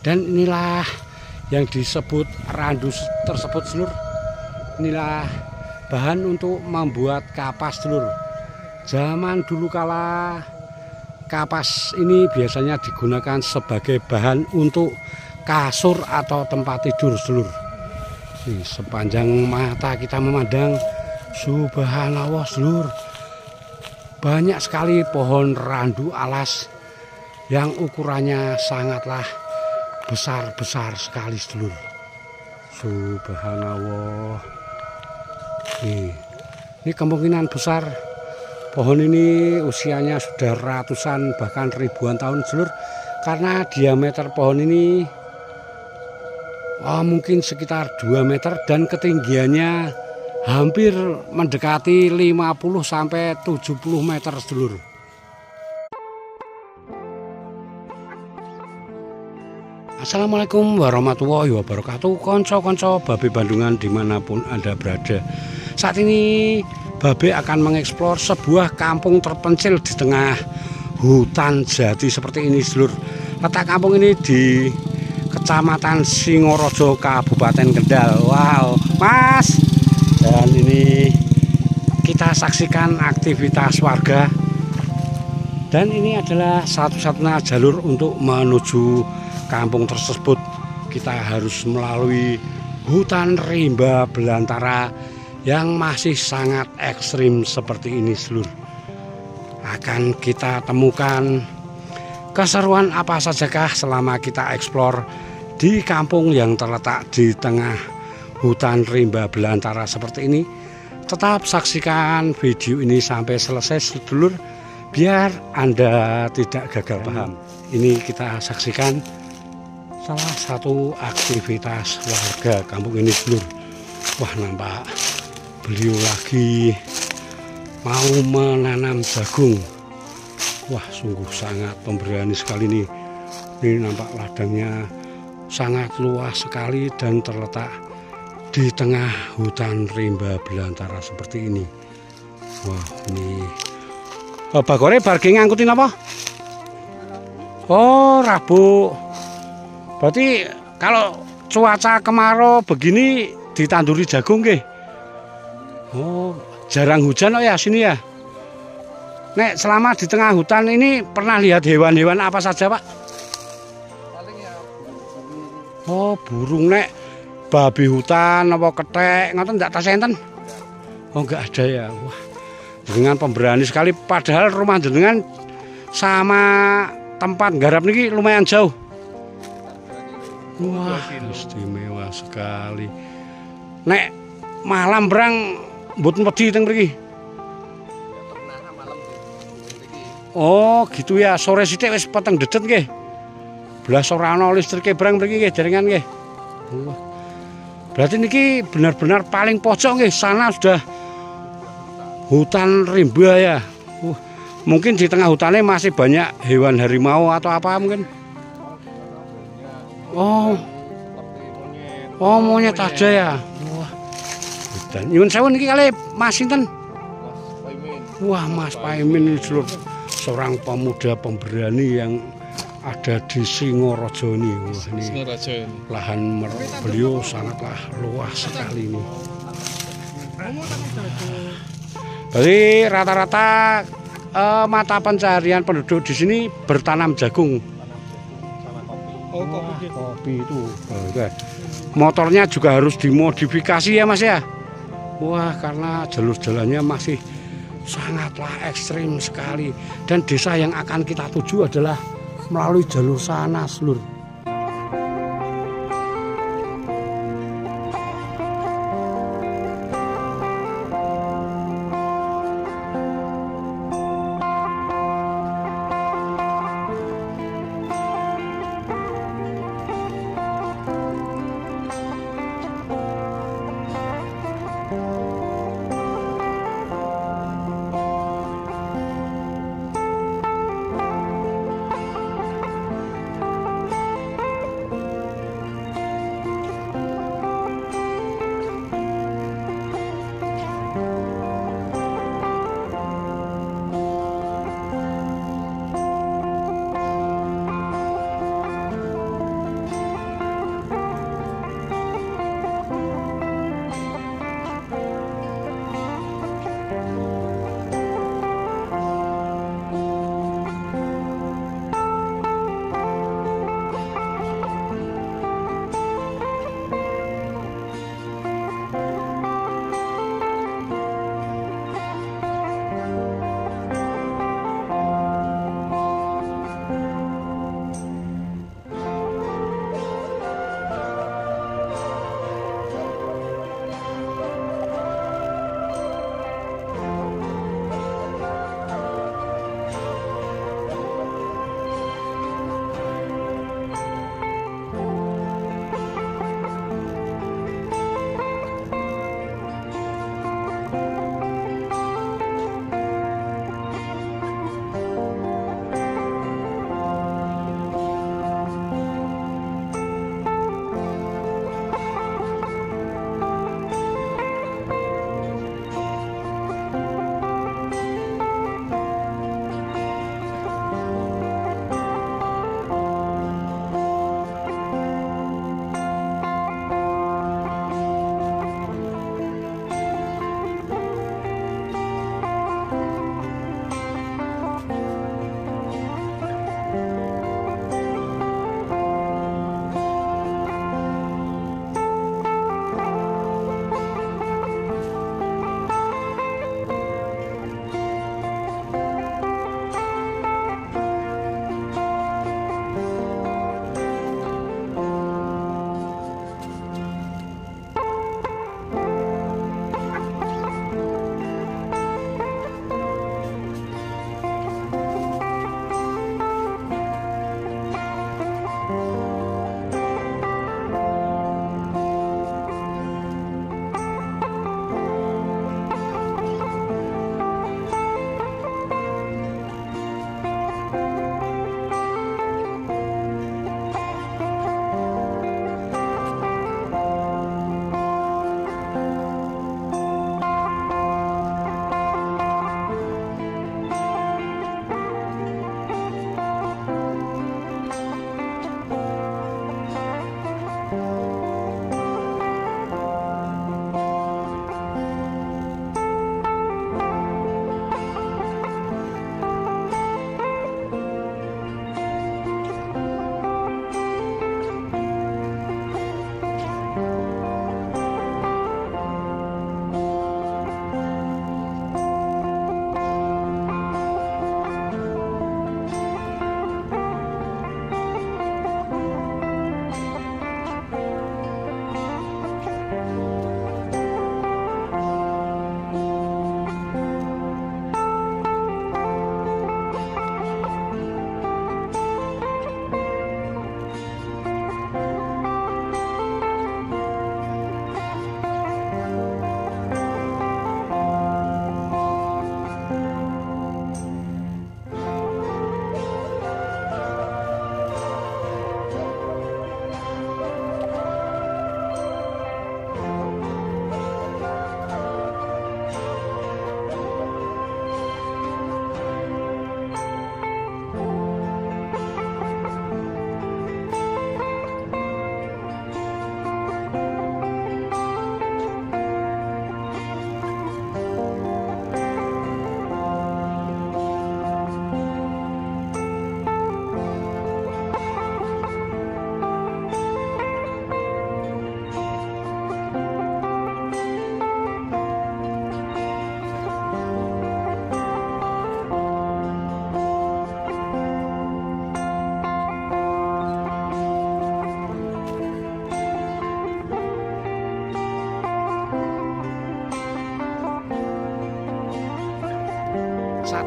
Dan inilah yang disebut randu tersebut, Sedulur. Inilah bahan untuk membuat kapas, Sedulur. Zaman dulu kala kapas ini biasanya digunakan sebagai bahan untuk kasur atau tempat tidur, Sedulur. Sepanjang mata kita memandang, subhanallah, Sedulur, banyak sekali pohon randu alas yang ukurannya sangatlah besar-besar sekali, Sedulur. Subhanallah. Ini kemungkinan besar pohon ini usianya sudah ratusan bahkan ribuan tahun, Sedulur, karena diameter pohon ini mungkin sekitar 2 meter dan ketinggiannya hampir mendekati 50 sampai 70 meter, Sedulur. Assalamualaikum warahmatullahi wabarakatuh, konco-konco Babe Bandungan dimanapun Anda berada. Saat ini Babe akan mengeksplor sebuah kampung terpencil di tengah hutan jati seperti ini, Sedulur. Letak kampung ini di Kecamatan Singorojo, Kabupaten Kendal. Wow, Mas. Dan ini kita saksikan aktivitas warga. Dan ini adalah satu-satunya jalur untuk menuju kampung tersebut. Kita harus melalui hutan rimba belantara yang masih sangat ekstrim seperti ini, Sedulur. Akan kita temukan keseruan apa sajakah selama kita eksplor di kampung yang terletak di tengah hutan rimba belantara seperti ini. Tetap saksikan video ini sampai selesai, Sedulur, biar Anda tidak gagal paham. Ini kita saksikan salah satu aktivitas warga kampung ini, Sedulur. Wah, nampak beliau lagi mau menanam jagung. Wah, sungguh sangat pemberani sekali nih. Ini nampak ladangnya sangat luas sekali dan terletak di tengah hutan rimba belantara seperti ini. Wah, ini bagore barge ngangkutin apa? Oh, rabuk. Berarti kalau cuaca kemarau begini ditanduri jagung nggih. Oh, jarang hujan ya sini ya. Nek selama di tengah hutan ini pernah lihat hewan-hewan apa saja, Pak? Oh, burung, nek babi hutan apa kethek ngoten ndak tas enten? Oh, enggak ada ya. Wah, dengan pemberani sekali, padahal rumah jenengan sama tempat garap niki lumayan jauh. Wah, istimewa sekali. Nek malam berang mboten wedi teng mriki. Oh, gitu ya. Sore sithik wis peteng dedet nggih. Blas ora ana listrike barang mriki nggih, jaringan nggih. Berarti niki benar-benar paling pojok nggih. Sana sudah hutan rimba ya. Mungkin di tengah hutannya masih banyak hewan harimau atau apa mungkin. Oh. Oh, monyet aja ya. Wah. Dan nyuwun sewu niki kali Mas sinten? Wah, Mas Paimin, Sedulur. Seorang pemuda pemberani yang ada di Singorojo ini. Wah, ini lahan beliau sangatlah luas sekali ini. Jadi rata-rata mata pencaharian penduduk di sini bertanam jagung. Oh, kopi itu. Motornya juga harus dimodifikasi ya, Mas ya. Wah, karena jalur jalannya masih sangatlah ekstrim sekali, dan desa yang akan kita tuju adalah melalui jalur sana, Sedulur.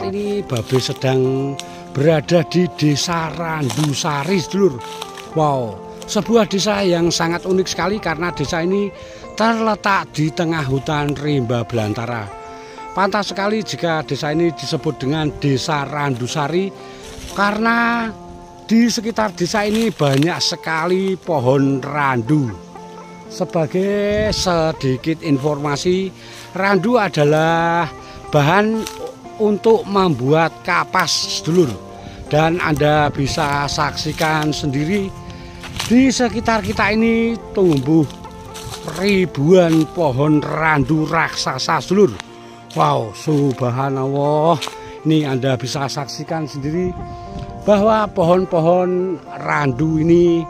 ini Babe sedang berada di Desa Randusari, sedulur. Wow, sebuah desa yang sangat unik sekali karena desa ini terletak di tengah hutan rimba belantara. Pantas sekali jika desa ini disebut dengan Desa Randusari karena di sekitar desa ini banyak sekali pohon randu. Sebagai sedikit informasi, randu adalah bahan untuk membuat kapas, sedulur. Dan Anda bisa saksikan sendiri di sekitar kita ini tumbuh ribuan pohon randu raksasa, sedulur. Wow, subhanallah. Ini Anda bisa saksikan sendiri bahwa pohon-pohon randu ini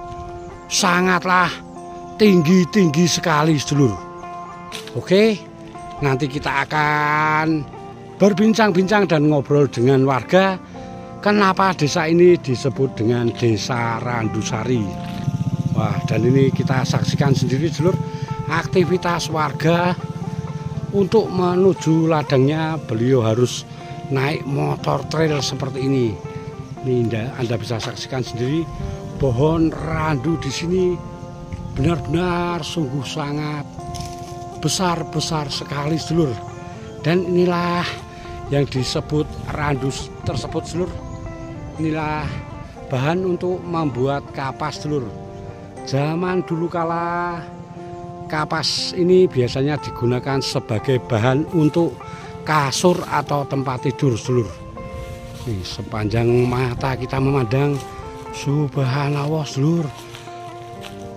sangatlah tinggi-tinggi sekali, sedulur. Oke, nanti kita akan berbincang-bincang dan ngobrol dengan warga kenapa desa ini disebut dengan Desa Randusari. Wah, dan ini kita saksikan sendiri, sedulur, aktivitas warga untuk menuju ladangnya. Beliau harus naik motor trail seperti ini. Ini Anda bisa saksikan sendiri pohon randu di sini benar-benar sungguh sangat besar-besar sekali, sedulur. Dan inilah yang disebut randu tersebut, sedulur. Inilah bahan untuk membuat kapas, sedulur. Zaman dulu kala kapas ini biasanya digunakan sebagai bahan untuk kasur atau tempat tidur, sedulur. Nih, sepanjang mata kita memandang, subhanallah, sedulur,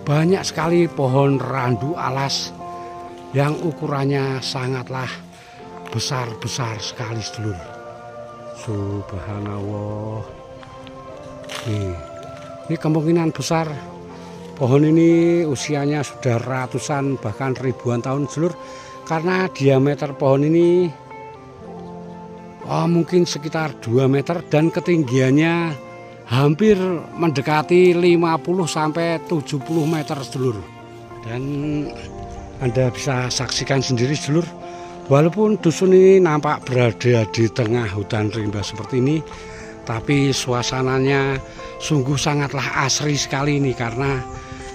banyak sekali pohon randu alas yang ukurannya sangatlah besar-besar sekali, sedulur. Subhanallah. Ini kemungkinan besar pohon ini usianya sudah ratusan bahkan ribuan tahun, sedulur, karena diameter pohon ini mungkin sekitar 2 meter dan ketinggiannya hampir mendekati 50 sampai 70 meter, sedulur. Dan Anda bisa saksikan sendiri, sedulur, walaupun dusun ini nampak berada di tengah hutan rimba seperti ini, tapi suasananya sungguh sangatlah asri sekali ini karena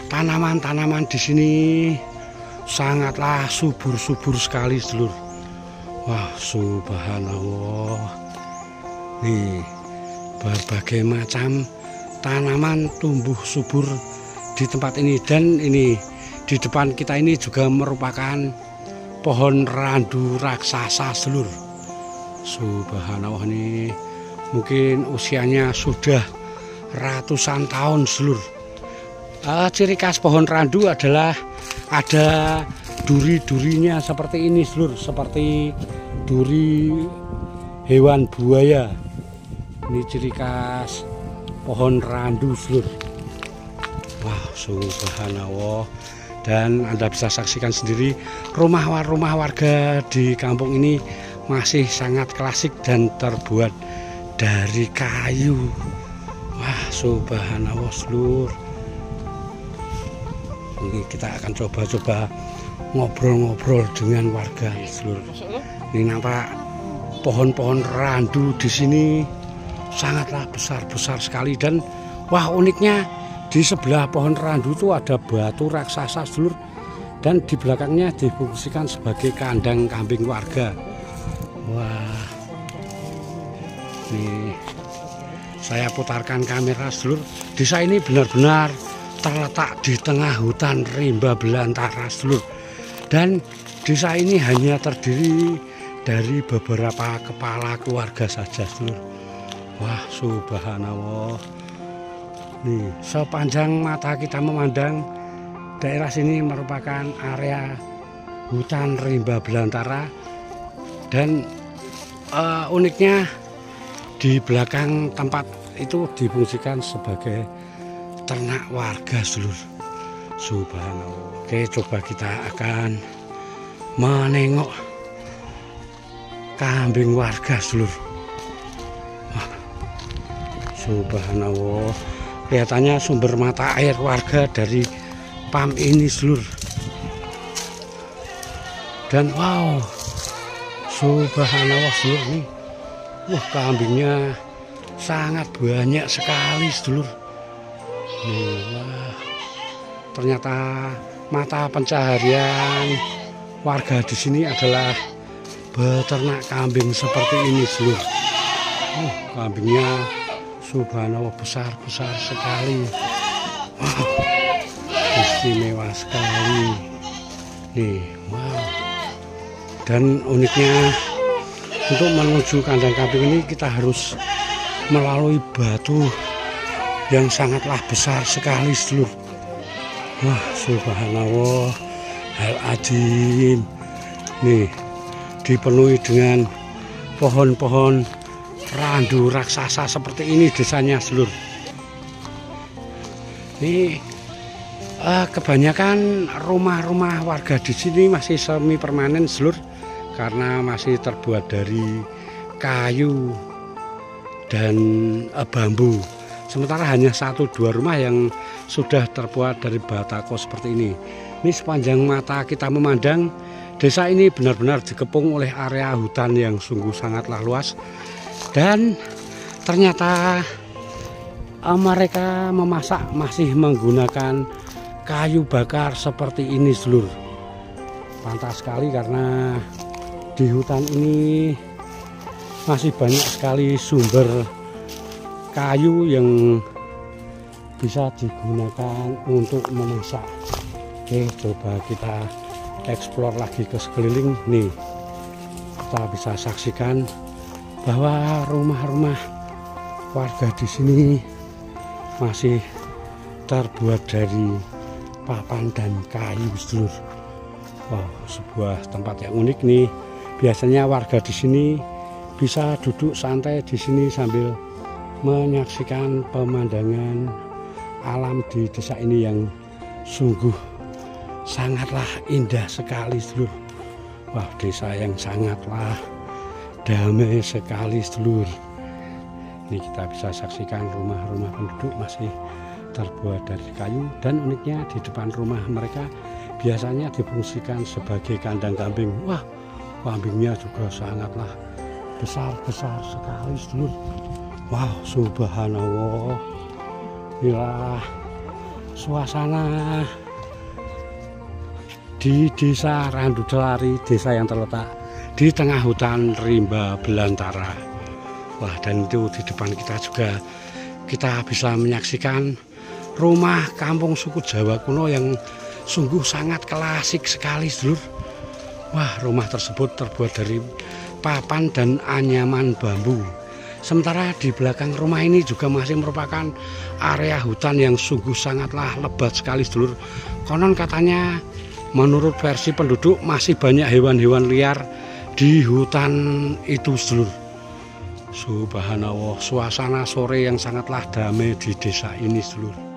tanaman-tanaman di sini sangatlah subur-subur sekali, sedulur. Wah, subhanallah. Nih, berbagai macam tanaman tumbuh subur di tempat ini. Dan ini di depan kita ini juga merupakan pohon randu raksasa, sedulur. Subhanallah, ini mungkin usianya sudah ratusan tahun, sedulur. Ciri khas pohon randu adalah ada duri-durinya seperti ini, sedulur, seperti duri hewan buaya. Ini ciri khas pohon randu, sedulur. Wah, subhanallah. Dan Anda bisa saksikan sendiri rumah-rumah warga di kampung ini masih sangat klasik dan terbuat dari kayu. Wah, subhanallah, sedulur. Ini kita akan coba-coba ngobrol-ngobrol dengan warga, sedulur. Ini nampak pohon-pohon randu di sini sangatlah besar-besar sekali. Dan wah, uniknya di sebelah pohon randu itu ada batu raksasa, sedulur. Dan di belakangnya difungsikan sebagai kandang kambing warga. Wah, nih saya putarkan kamera, sedulur. Desa ini benar-benar terletak di tengah hutan rimba belantara, sedulur. Dan desa ini hanya terdiri dari beberapa kepala keluarga saja, sedulur. Wah, subhanallah. Nih, sepanjang mata kita memandang, daerah sini merupakan area hutan rimba belantara. Dan uniknya di belakang tempat itu difungsikan sebagai ternak warga, sedulur. Subhanallah. Oke, coba kita akan menengok kambing warga, sedulur. Wah, subhanallah. Kelihatannya sumber mata air warga dari pam ini, sedulur. Dan wow, subhanallah, sedulur, nih Wah, kambingnya sangat banyak sekali, sedulur. Nih, wah, ternyata mata pencaharian warga di sini adalah beternak kambing seperti ini, sedulur. Kambingnya subhanallah besar-besar sekali. Wow, istimewa sekali. Nih, wow. Dan uniknya, untuk menuju kandang kambing ini kita harus melalui batu yang sangatlah besar sekali, sedulur. Wah, subhanallah, al-azim. Nih, dipenuhi dengan pohon-pohon randu raksasa seperti ini desanya, sedulur. Ini kebanyakan rumah-rumah warga di sini masih semi permanen, sedulur, karena masih terbuat dari kayu dan bambu. Sementara hanya 1-2 rumah yang sudah terbuat dari batako seperti ini. Ini sepanjang mata kita memandang, desa ini benar-benar dikepung oleh area hutan yang sungguh sangatlah luas. Dan ternyata mereka memasak masih menggunakan kayu bakar seperti ini, sedulur. Pantas sekali karena di hutan ini masih banyak sekali sumber kayu yang bisa digunakan untuk memasak. Oke, coba kita eksplor lagi ke sekeliling. Nih, kita bisa saksikan bahwa rumah-rumah warga di sini masih terbuat dari papan dan kayu, sedulur. Wow, sebuah tempat yang unik nih. Biasanya warga di sini bisa duduk santai di sini sambil menyaksikan pemandangan alam di desa ini yang sungguh sangatlah indah sekali, sedulur. Wah, desa yang sangatlah damai sekali, sedulur. Ini kita bisa saksikan rumah-rumah penduduk masih terbuat dari kayu, dan uniknya di depan rumah mereka biasanya difungsikan sebagai kandang kambing. Wah, kambingnya juga sangatlah besar-besar sekali, sedulur. Wow, subhanallah. Inilah suasana di desa Randu Delari, desa yang terletak di tengah hutan rimba belantara. Wah, dan itu di depan kita juga kita bisa menyaksikan rumah kampung suku Jawa kuno yang sungguh sangat klasik sekali, sedulur. Wah, rumah tersebut terbuat dari papan dan anyaman bambu. Sementara di belakang rumah ini juga masih merupakan area hutan yang sungguh sangatlah lebat sekali, sedulur. Konon katanya menurut versi penduduk masih banyak hewan-hewan liar di hutan itu, sedulur. Subhanallah, suasana sore yang sangatlah damai di desa ini, sedulur.